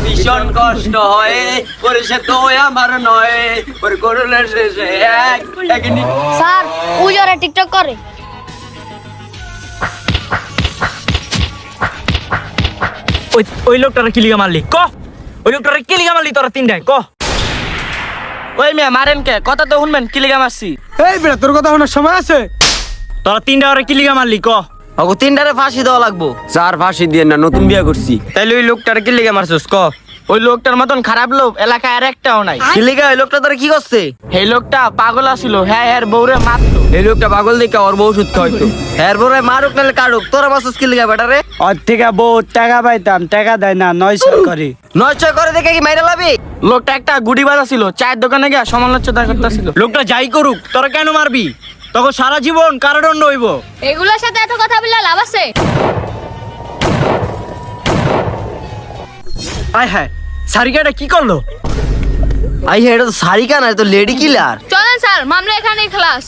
ভীষণ কষ্ট হয় ওরে সে তো আমার নয় ওরে করলে শেষে স্যার ওই যারা টিকটক করে ওই লোকটারে কি লিগা মারলি ক ওই লোকটারে কি লিগা মারলি তোরা তিনটায় ক ওই মেয়ে মারেন কে কথা তো শুনবেন কি লিগা মারছি এই বেটা তোর কথা শোনার সময় আছে? তোরা তিনটা ওরে কি লিগা মারলি ক ওগো তিনটারে ফাঁসি দেওয়া লাগবো। স্যার ফাঁসি দিয়ে না, নতুন বিয়ে করছি। তাইলে ওই লোকটার কি লিগা মারছিস ক? ওই লোকটার মতন খারাপ লোক এলাকায় আর একটাও নাই। কি লিগা ওই লোকটা তোরা কি করছে? এই লোকটা পাগল আছিল, হ্যাঁ হ্যাঁ বউরে মারতো। এই লোকটা পাগল দেখে ওর বউ সুদ খাওয়াইতো। হ্যার বউরে মারুক নাহলে কাটুক, তোরা মাসুস কি লিগা বেটা রে? ওর থেকে বহুত টাকা পাইতাম, টাকা দেয় না, 900 করে। 900 করে দেখে কি মাইরা লাবি? লোকটা একটা গুড়ি বাজা ছিল, চায়ের দোকানে গিয়ে সমালোচনা করতেছিল। লোকটা যাই করুক তোরা কেন মারবি? তখন সারা জীবন কারাদণ্ড হইব। এগুলোর সাথে এত কথা বললে লাভ আছে? আয় হ্যাঁ সারিকাটা কি করলো? আই এটা তো সারিকা না, এটা তো লেডি কিলার। চলেন স্যার, মামলা এখানেই খালাস।